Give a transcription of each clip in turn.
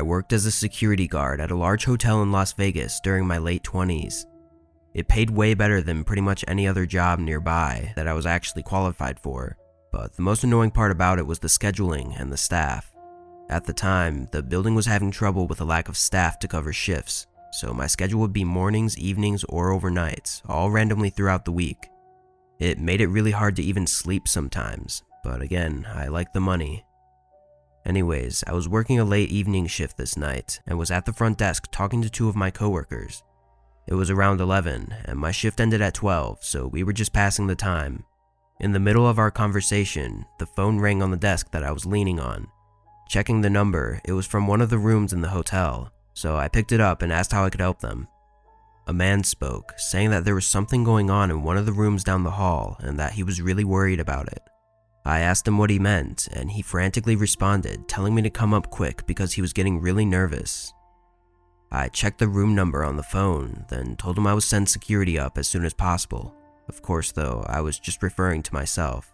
I worked as a security guard at a large hotel in Las Vegas during my late 20s. It paid way better than pretty much any other job nearby that I was actually qualified for, but the most annoying part about it was the scheduling and the staff. At the time, the building was having trouble with a lack of staff to cover shifts, so my schedule would be mornings, evenings, or overnights, all randomly throughout the week. It made it really hard to even sleep sometimes, but again, I liked the money. Anyways, I was working a late evening shift this night and was at the front desk talking to two of my coworkers. It was around 11 and my shift ended at 12, so we were just passing the time. In the middle of our conversation, the phone rang on the desk that I was leaning on. Checking the number, it was from one of the rooms in the hotel, so I picked it up and asked how I could help them. A man spoke, saying that there was something going on in one of the rooms down the hall and that he was really worried about it. I asked him what he meant, and he frantically responded, telling me to come up quick because he was getting really nervous. I checked the room number on the phone, then told him I would send security up as soon as possible. Of course, though, I was just referring to myself.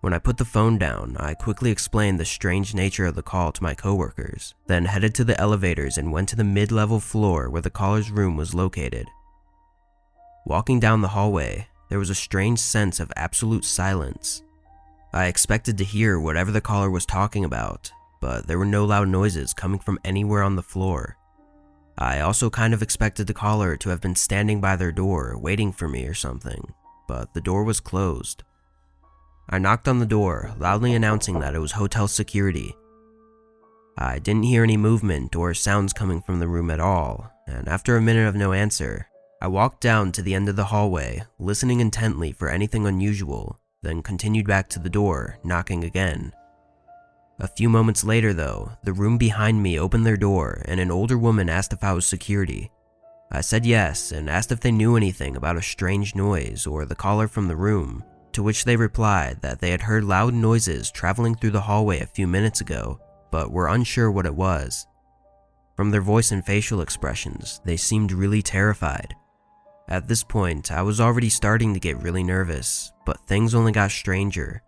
When I put the phone down, I quickly explained the strange nature of the call to my coworkers, then headed to the elevators and went to the mid-level floor where the caller's room was located. Walking down the hallway, there was a strange sense of absolute silence. I expected to hear whatever the caller was talking about, but there were no loud noises coming from anywhere on the floor. I also kind of expected the caller to have been standing by their door waiting for me or something, but the door was closed. I knocked on the door, loudly announcing that it was hotel security. I didn't hear any movement or sounds coming from the room at all, and after a minute of no answer, I walked down to the end of the hallway, listening intently for anything unusual, then continued back to the door, knocking again. A few moments later though, the room behind me opened their door and an older woman asked if I was security. I said yes and asked if they knew anything about a strange noise or the caller from the room, to which they replied that they had heard loud noises traveling through the hallway a few minutes ago, but were unsure what it was. From their voice and facial expressions, they seemed really terrified. At this point, I was already starting to get really nervous, but things only got stranger.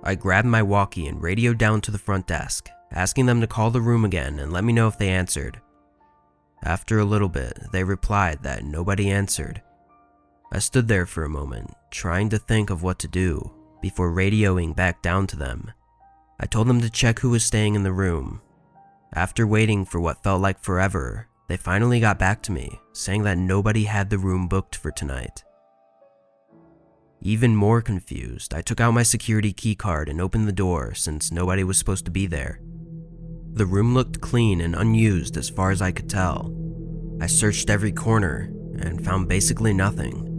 I grabbed my walkie and radioed down to the front desk, asking them to call the room again and let me know if they answered. After a little bit, they replied that nobody answered. I stood there for a moment, trying to think of what to do, before radioing back down to them. I told them to check who was staying in the room. After waiting for what felt like forever, they finally got back to me, saying that nobody had the room booked for tonight. Even more confused, I took out my security key card and opened the door since nobody was supposed to be there. The room looked clean and unused as far as I could tell. I searched every corner and found basically nothing,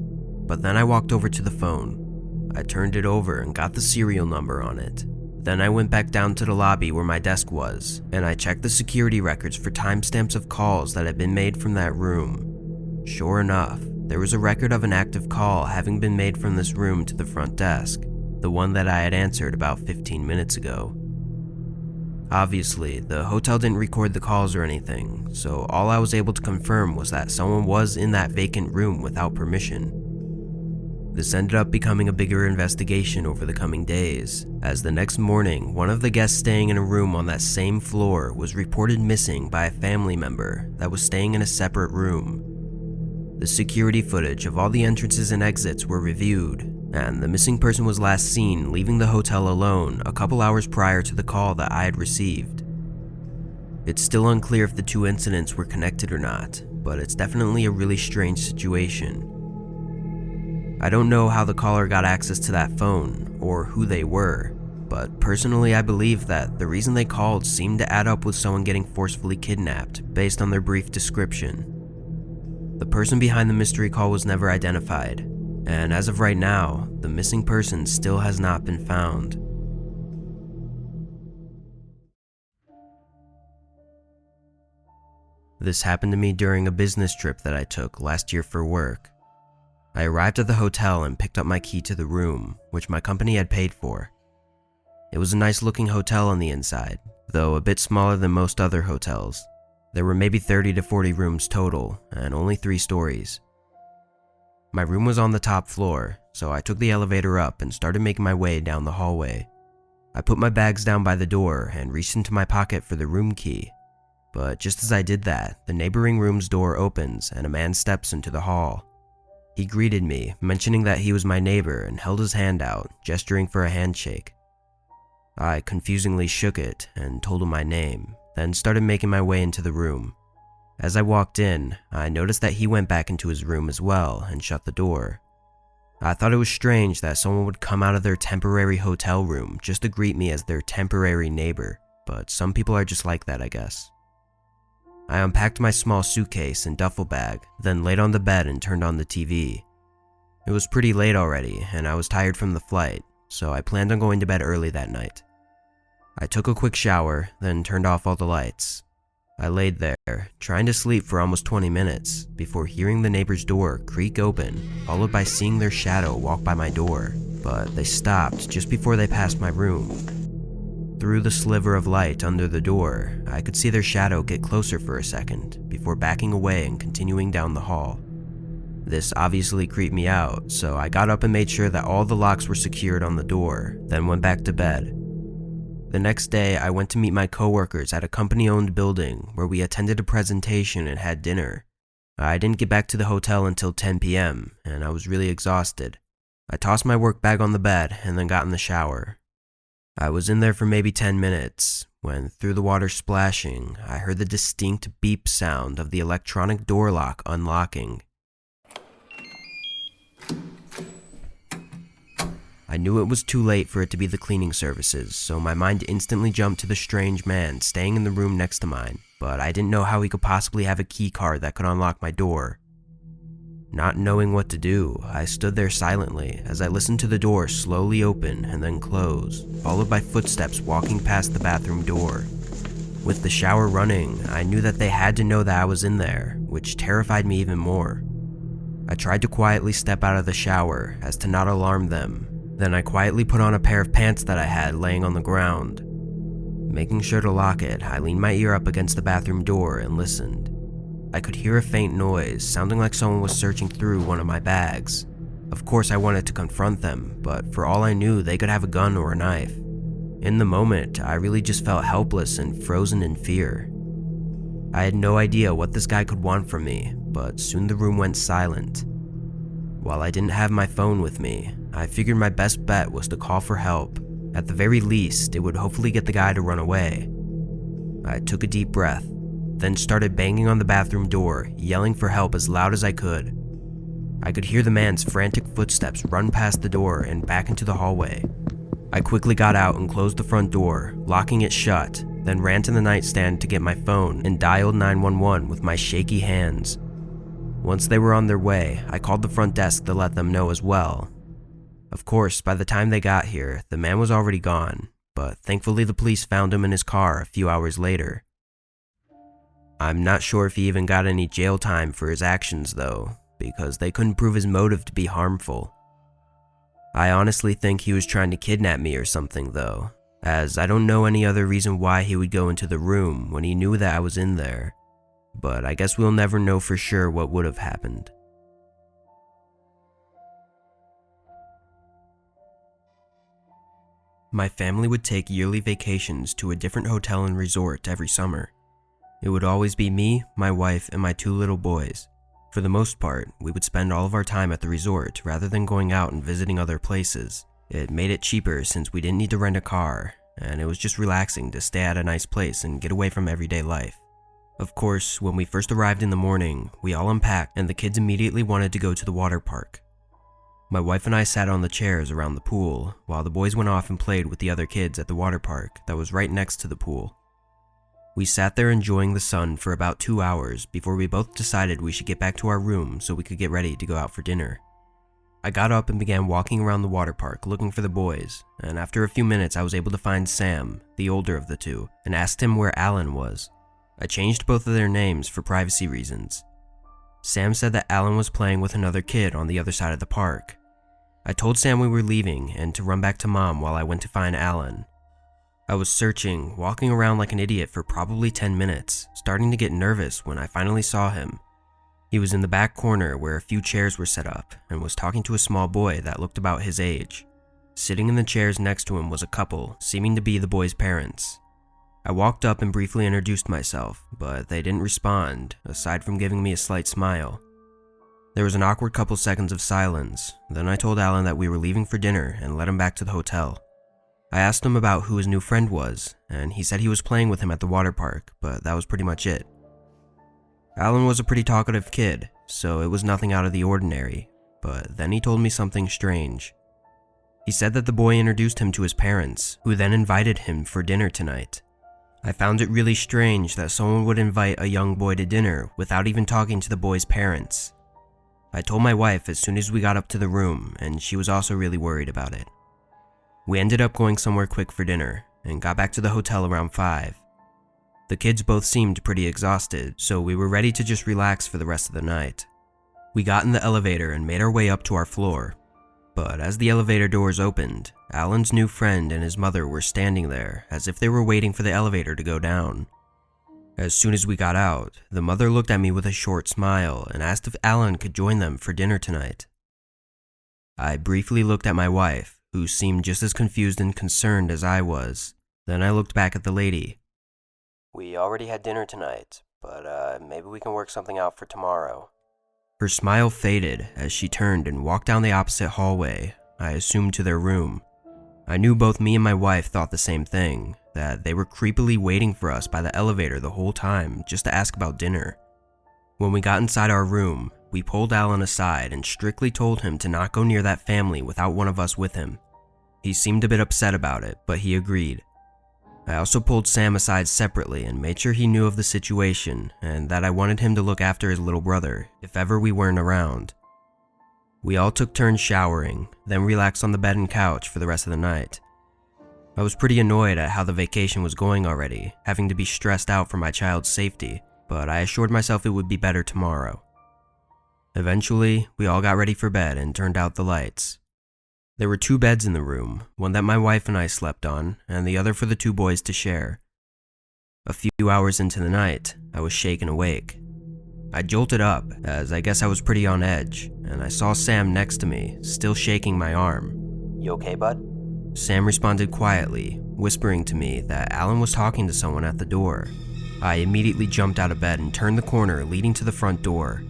but then I walked over to the phone. I turned it over and got the serial number on it. Then I went back down to the lobby where my desk was, and I checked the security records for timestamps of calls that had been made from that room. Sure enough, there was a record of an active call having been made from this room to the front desk, the one that I had answered about 15 minutes ago. Obviously, the hotel didn't record the calls or anything, so all I was able to confirm was that someone was in that vacant room without permission. This ended up becoming a bigger investigation over the coming days, as the next morning, one of the guests staying in a room on that same floor was reported missing by a family member that was staying in a separate room. The security footage of all the entrances and exits were reviewed, and the missing person was last seen leaving the hotel alone a couple hours prior to the call that I had received. It's still unclear if the two incidents were connected or not, but it's definitely a really strange situation. I don't know how the caller got access to that phone, or who they were, but personally I believe that the reason they called seemed to add up with someone getting forcefully kidnapped based on their brief description. The person behind the mystery call was never identified, and as of right now, the missing person still has not been found. This happened to me during a business trip that I took last year for work. I arrived at the hotel and picked up my key to the room, which my company had paid for. It was a nice looking hotel on the inside, though a bit smaller than most other hotels. There were maybe 30 to 40 rooms total, and only 3 stories. My room was on the top floor, so I took the elevator up and started making my way down the hallway. I put my bags down by the door and reached into my pocket for the room key. But just as I did that, the neighboring room's door opens and a man steps into the hall. He greeted me, mentioning that he was my neighbor, and held his hand out, gesturing for a handshake. I confusingly shook it and told him my name, then started making my way into the room. As I walked in, I noticed that he went back into his room as well and shut the door. I thought it was strange that someone would come out of their temporary hotel room just to greet me as their temporary neighbor, but some people are just like that, I guess. I unpacked my small suitcase and duffel bag, then laid on the bed and turned on the TV. It was pretty late already, and I was tired from the flight, so I planned on going to bed early that night. I took a quick shower, then turned off all the lights. I laid there, trying to sleep for almost 20 minutes, before hearing the neighbor's door creak open, followed by seeing their shadow walk by my door, but they stopped just before they passed my room. Through the sliver of light under the door, I could see their shadow get closer for a second, before backing away and continuing down the hall. This obviously creeped me out, so I got up and made sure that all the locks were secured on the door, then went back to bed. The next day, I went to meet my coworkers at a company-owned building where we attended a presentation and had dinner. I didn't get back to the hotel until 10 p.m., and I was really exhausted. I tossed my work bag on the bed and then got in the shower. I was in there for maybe 10 minutes, when through the water splashing, I heard the distinct beep sound of the electronic door lock unlocking. I knew it was too late for it to be the cleaning services, so my mind instantly jumped to the strange man staying in the room next to mine, but I didn't know how he could possibly have a key card that could unlock my door. Not knowing what to do, I stood there silently as I listened to the door slowly open and then close, followed by footsteps walking past the bathroom door. With the shower running, I knew that they had to know that I was in there, which terrified me even more. I tried to quietly step out of the shower as to not alarm them. Then I quietly put on a pair of pants that I had laying on the ground. Making sure to lock it, I leaned my ear up against the bathroom door and listened. I could hear a faint noise, sounding like someone was searching through one of my bags. Of course I wanted to confront them, but for all I knew, they could have a gun or a knife. In the moment, I really just felt helpless and frozen in fear. I had no idea what this guy could want from me, but soon the room went silent. While I didn't have my phone with me, I figured my best bet was to call for help. At the very least, it would hopefully get the guy to run away. I took a deep breath, then started banging on the bathroom door, yelling for help as loud as I could. I could hear the man's frantic footsteps run past the door and back into the hallway. I quickly got out and closed the front door, locking it shut, then ran to the nightstand to get my phone and dialed 911 with my shaky hands. Once they were on their way, I called the front desk to let them know as well. Of course, by the time they got here, the man was already gone, but thankfully the police found him in his car a few hours later. I'm not sure if he even got any jail time for his actions though, because they couldn't prove his motive to be harmful. I honestly think he was trying to kidnap me or something though, as I don't know any other reason why he would go into the room when he knew that I was in there. But I guess we'll never know for sure what would have happened. My family would take yearly vacations to a different hotel and resort every summer. It would always be me, my wife, and my 2 little boys. For the most part, we would spend all of our time at the resort rather than going out and visiting other places. It made it cheaper since we didn't need to rent a car, and it was just relaxing to stay at a nice place and get away from everyday life. Of course, when we first arrived in the morning, we all unpacked and the kids immediately wanted to go to the water park. My wife and I sat on the chairs around the pool, while the boys went off and played with the other kids at the water park that was right next to the pool. We sat there enjoying the sun for about 2 hours before we both decided we should get back to our room so we could get ready to go out for dinner. I got up and began walking around the water park looking for the boys, and after a few minutes I was able to find Sam, the older of the two, and asked him where Alan was. I changed both of their names for privacy reasons. Sam said that Alan was playing with another kid on the other side of the park. I told Sam we were leaving and to run back to Mom while I went to find Alan. I was searching, walking around like an idiot for probably 10 minutes, starting to get nervous when I finally saw him. He was in the back corner where a few chairs were set up and was talking to a small boy that looked about his age. Sitting in the chairs next to him was a couple, seeming to be the boy's parents. I walked up and briefly introduced myself, but they didn't respond, aside from giving me a slight smile. There was an awkward couple seconds of silence, then I told Alan that we were leaving for dinner and led him back to the hotel. I asked him about who his new friend was, and he said he was playing with him at the water park, but that was pretty much it. Alan was a pretty talkative kid, so it was nothing out of the ordinary, but then he told me something strange. He said that the boy introduced him to his parents, who then invited him for dinner tonight. I found it really strange that someone would invite a young boy to dinner without even talking to the boy's parents. I told my wife as soon as we got up to the room, and she was also really worried about it. We ended up going somewhere quick for dinner, and got back to the hotel around 5. The kids both seemed pretty exhausted, so we were ready to just relax for the rest of the night. We got in the elevator and made our way up to our floor. But as the elevator doors opened, Alan's new friend and his mother were standing there as if they were waiting for the elevator to go down. As soon as we got out, the mother looked at me with a short smile and asked if Alan could join them for dinner tonight. I briefly looked at my wife, who seemed just as confused and concerned as I was. Then I looked back at the lady. "We already had dinner tonight, but maybe we can work something out for tomorrow." Her smile faded as she turned and walked down the opposite hallway, I assumed to their room. I knew both me and my wife thought the same thing, that they were creepily waiting for us by the elevator the whole time just to ask about dinner. When we got inside our room, we pulled Alan aside and strictly told him to not go near that family without one of us with him. He seemed a bit upset about it, but he agreed. I also pulled Sam aside separately and made sure he knew of the situation and that I wanted him to look after his little brother if ever we weren't around. We all took turns showering, then relaxed on the bed and couch for the rest of the night. I was pretty annoyed at how the vacation was going already, having to be stressed out for my child's safety, but I assured myself it would be better tomorrow. Eventually, we all got ready for bed and turned out the lights. There were 2 beds in the room, one that my wife and I slept on, and the other for the 2 boys to share. A few hours into the night, I was shaken awake. I jolted up, as I guess I was pretty on edge, and I saw Sam next to me, still shaking my arm. "You okay, bud?" Sam responded quietly, whispering to me that Alan was talking to someone at the door. I immediately jumped out of bed and turned the corner leading to the front door.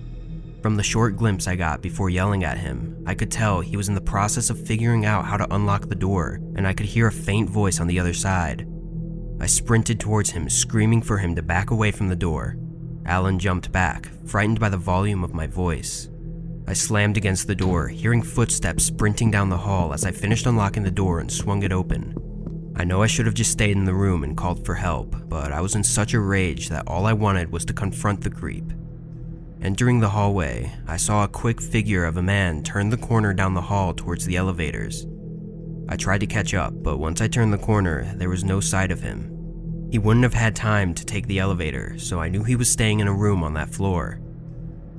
From the short glimpse I got before yelling at him, I could tell he was in the process of figuring out how to unlock the door, and I could hear a faint voice on the other side. I sprinted towards him, screaming for him to back away from the door. Alan jumped back, frightened by the volume of my voice. I slammed against the door, hearing footsteps sprinting down the hall as I finished unlocking the door and swung it open. I know I should have just stayed in the room and called for help, but I was in such a rage that all I wanted was to confront the creep. Entering the hallway, I saw a quick figure of a man turn the corner down the hall towards the elevators. I tried to catch up, but once I turned the corner, there was no sight of him. He wouldn't have had time to take the elevator, so I knew he was staying in a room on that floor.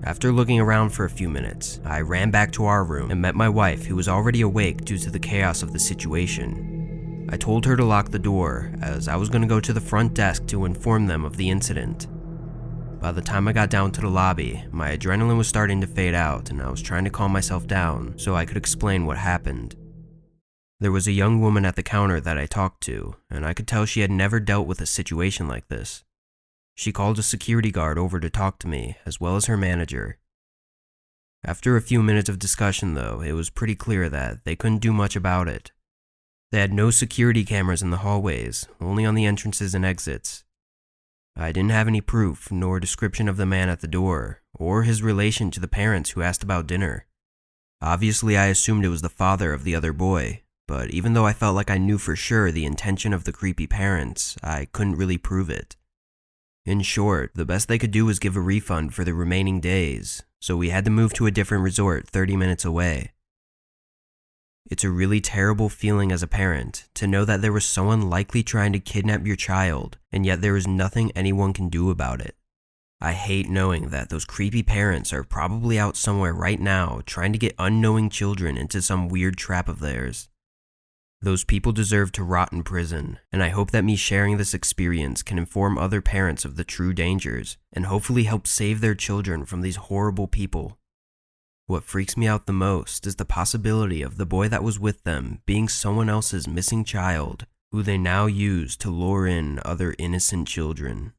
After looking around for a few minutes, I ran back to our room and met my wife, who was already awake due to the chaos of the situation. I told her to lock the door, as I was going to go to the front desk to inform them of the incident. By the time I got down to the lobby, my adrenaline was starting to fade out and I was trying to calm myself down so I could explain what happened. There was a young woman at the counter that I talked to, and I could tell she had never dealt with a situation like this. She called a security guard over to talk to me, as well as her manager. After a few minutes of discussion though, it was pretty clear that they couldn't do much about it. They had no security cameras in the hallways, only on the entrances and exits. I didn't have any proof nor description of the man at the door, or his relation to the parents who asked about dinner. Obviously, I assumed it was the father of the other boy, but even though I felt like I knew for sure the intention of the creepy parents, I couldn't really prove it. In short, the best they could do was give a refund for the remaining days, so we had to move to a different resort 30 minutes away. It's a really terrible feeling as a parent to know that there was someone likely trying to kidnap your child, and yet there is nothing anyone can do about it. I hate knowing that those creepy parents are probably out somewhere right now trying to get unknowing children into some weird trap of theirs. Those people deserve to rot in prison, and I hope that me sharing this experience can inform other parents of the true dangers, and hopefully help save their children from these horrible people. What freaks me out the most is the possibility of the boy that was with them being someone else's missing child, who they now use to lure in other innocent children.